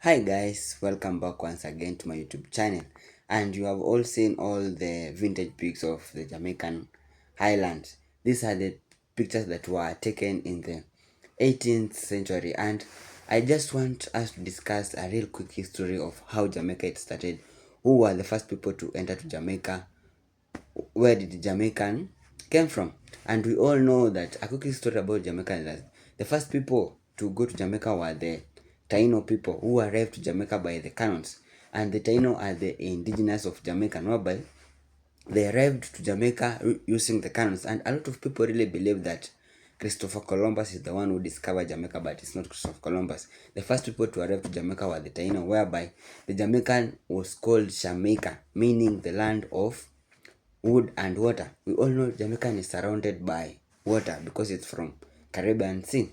Hi guys, welcome back once again to my YouTube channel. And you have all seen all the vintage pics of the Jamaican Highlands. These are the pictures that were taken in the 18th century, and I just want us to discuss a real quick history of how Jamaica it started, who were the first people to enter to Jamaica, where did the Jamaican came from. And we all know that a quick story about Jamaica is that the first people to go to Jamaica were the Taino people who arrived to Jamaica by the canoes. And the Taino are the indigenous of Jamaica, whereby they arrived to Jamaica using the canoes. And a lot of people really believe that Christopher Columbus is the one who discovered Jamaica, but it's not Christopher Columbus. The first people to arrive to Jamaica were the Taino, whereby the Jamaican was called Jamaica, meaning the land of wood and water. We all know Jamaica is surrounded by water because it's from Caribbean Sea.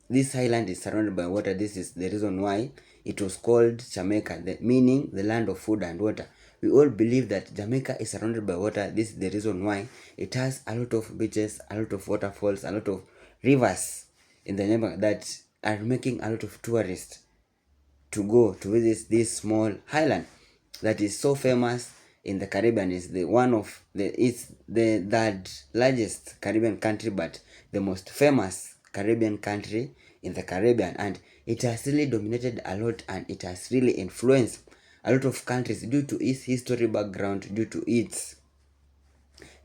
This island is surrounded by water. This is the reason why it was called Jamaica, meaning the land of food and water. We all believe that Jamaica is surrounded by water. This is the reason why it has a lot of beaches, a lot of waterfalls, a lot of rivers in the neighborhood that are making a lot of tourists to go to visit this small island that is so famous in the Caribbean. Is the one of the it's the third largest Caribbean country, but the most famous Caribbean country in the Caribbean, and it has really dominated a lot, and it has really influenced a lot of countries due to its history background, due to its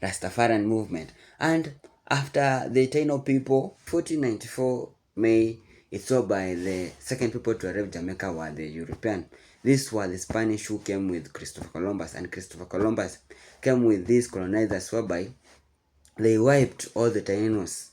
Rastafarian movement. And after the Taino people, 1494 May, it's saw by the second people to arrive Jamaica were the European. These were the Spanish who came with Christopher Columbus, and Christopher Columbus came with these colonizers whereby they wiped all the Tainos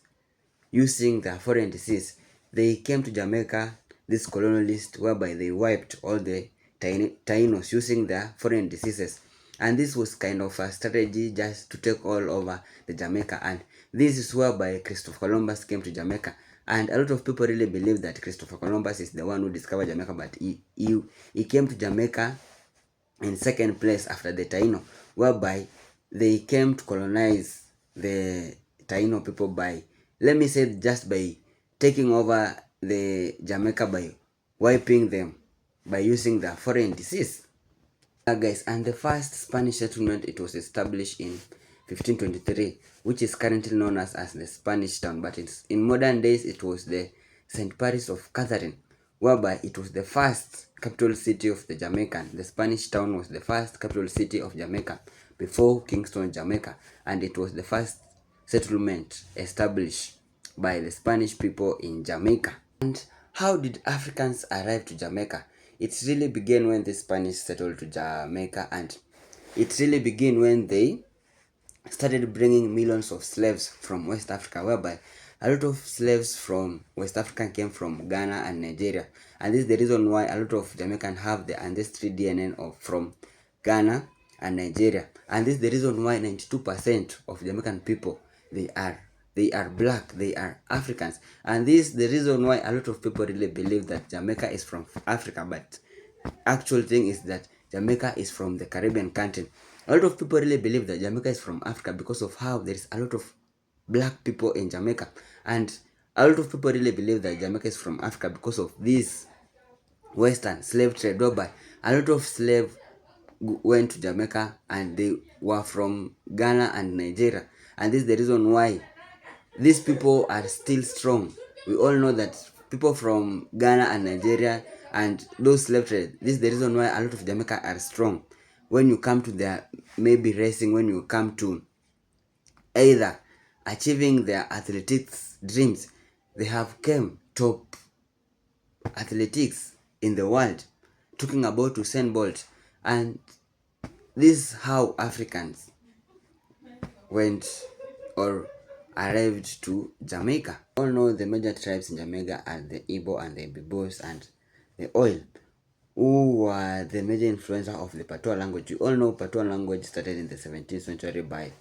using the foreign disease. They came to Jamaica, this colonialist, whereby they wiped all the Tainos using their foreign diseases. And this was kind of a strategy just to take all over the Jamaica. And this is whereby Christopher Columbus came to Jamaica. And a lot of people really believe that Christopher Columbus is the one who discovered Jamaica, but he came to Jamaica in second place after the Taino, whereby they came to colonize the Taino people by, let me say, just by taking over the Jamaica by wiping them by using the foreign disease. Guys, and the first Spanish settlement, it was established in 1523, which is currently known as the Spanish town, but it's in modern days it was the St. Paris of Catherine, whereby it was the first capital city of the Jamaican. The Spanish town was the first capital city of Jamaica before Kingston, Jamaica, and it was the first settlement established by the Spanish people in Jamaica. And how did Africans arrive to Jamaica? It really began when the Spanish settled to Jamaica, and it really began when they started bringing millions of slaves from West Africa, whereby a lot of slaves from West Africa came from Ghana and Nigeria. And this is the reason why a lot of Jamaicans have the ancestry DNA from Ghana and Nigeria. And this is the reason why 92% of Jamaican people, they are black, they are Africans. And this is the reason why a lot of people really believe that Jamaica is from Africa, but actual thing is that Jamaica is from the Caribbean country. A lot of people really believe that Jamaica is from Africa because of how there is a lot of black people in Jamaica. And a lot of people really believe that Jamaica is from Africa because of this Western slave trade, whereby a lot of slaves went to Jamaica and they were from Ghana and Nigeria. And this is the reason why these people are still strong. We all know that people from Ghana and Nigeria and those slave trade, this is the reason why a lot of Jamaica are strong. When you come to their maybe racing, when you come to either achieving their athletics dreams, they have came top athletics in the world, talking about Usain Bolt. And this is how Africans went or arrived to Jamaica. All know the major tribes in Jamaica are the Igbo and the Bibos and the Oil, who were the major influencer of the Patois language. You all know Patois language started in the 17th century by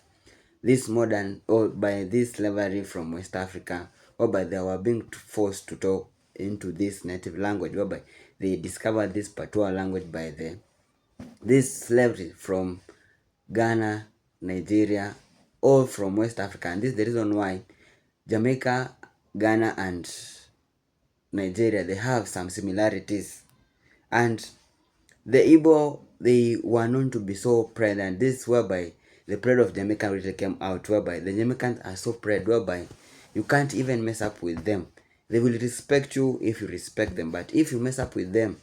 this modern, or by this slavery from West Africa, whereby they were being forced to talk into this native language, whereby they discovered this Patois language by this slavery from Ghana, Nigeria, all from West Africa. And this is the reason why Jamaica, Ghana, and Nigeria, they have some similarities. And the Igbo, they were known to be so proud, and this whereby the pride of Jamaica really came out, whereby the Jamaicans are so proud, whereby you can't even mess up with them. They will respect you if you respect them, but if you mess up with them,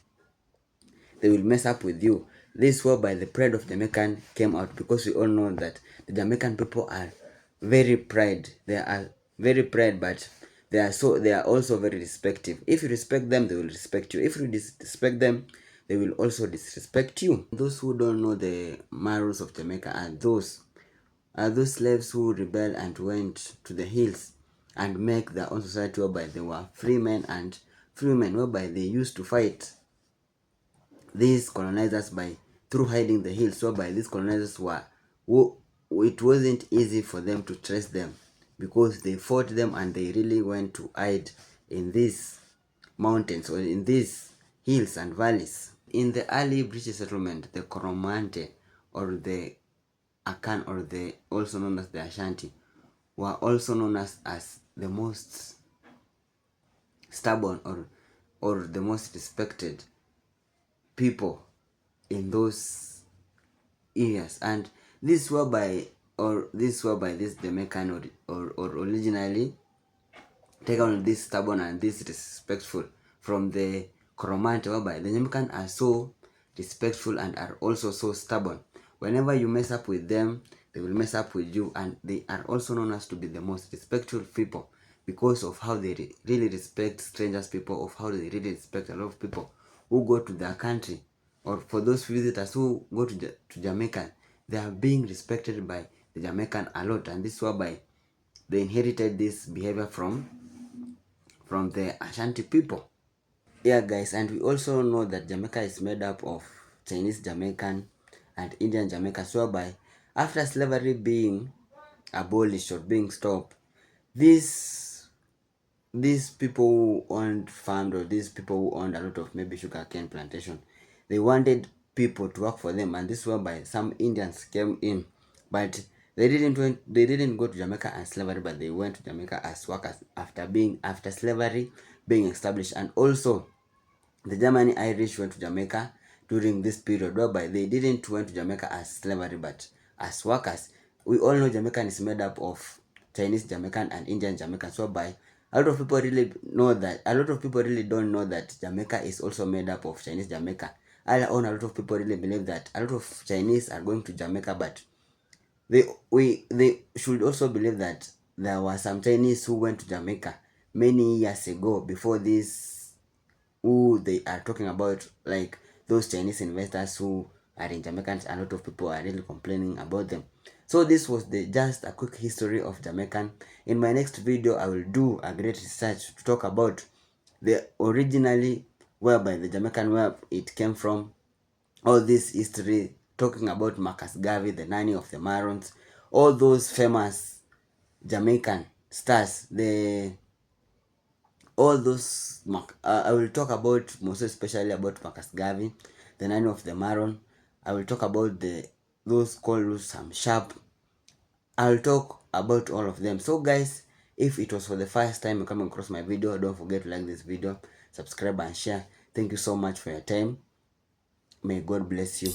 they will mess up with you. This whereby the pride of Jamaican came out, because we all know that the Jamaican people are very proud. They are very proud, but they are also very respectful. If you respect them, they will respect you. If you disrespect them, they will also disrespect you. Those who don't know the morals of Jamaica are those slaves who rebelled and went to the hills and make their own society, whereby they were free men and free women, whereby they used to fight these colonizers by through hiding the hills, whereby these colonizers it wasn't easy for them to trace them, because they fought them and they really went to hide in these mountains or in these hills and valleys. In the early British settlement, the Coromante or the Akan, or the also known as the Ashanti, were also known as the most stubborn or the most respected people in those areas. And this Jamaican or originally take on this stubborn and this respectful from the Coromante, whereby the Jamaican are so respectful and are also so stubborn. Whenever you mess up with them, they will mess up with you, and they are also known as to be the most respectful people, because of how they really respect strangers people, of how they really respect a lot of people who go to their country, or for those visitors who go to Jamaica. They are being respected by the Jamaican a lot, and this is whereby they inherited this behavior from the Ashanti people. Yeah, guys, and we also know that Jamaica is made up of Chinese Jamaican and Indian Jamaica, so whereby after slavery being abolished or being stopped, these people who owned farmed, or these people who owned a lot of maybe sugarcane plantation, they wanted people to work for them, and this whereby some Indians came in, but they didn't go to Jamaica as slavery, but they went to Jamaica as workers after slavery being established. And also the German Irish went to Jamaica during this period, whereby they didn't went to Jamaica as slavery but as workers. We all know Jamaica is made up of Chinese Jamaican and Indian Jamaican, so by a lot of people really don't know that Jamaica is also made up of Chinese Jamaica. A lot of people really believe that a lot of Chinese are going to Jamaica, but they should also believe that there were some Chinese who went to Jamaica many years ago, before this, who they are talking about, like those Chinese investors who are in Jamaica. A lot of people are really complaining about them. So this was just a quick history of Jamaican. In my next video, I will do a great research to talk about the originally whereby the Jamaican, where it came from, all this history, talking about Marcus Garvey, the nanny of the Marons, all those famous Jamaican stars, all those I will talk about most especially about Marcus Garvey, the nanny of the Maron. I will talk about those called Sam Sharp. I'll talk about all of them. So guys, if it was for the first time you come across my video, don't forget to like this video, subscribe and share. Thank you so much for your time. May God bless you.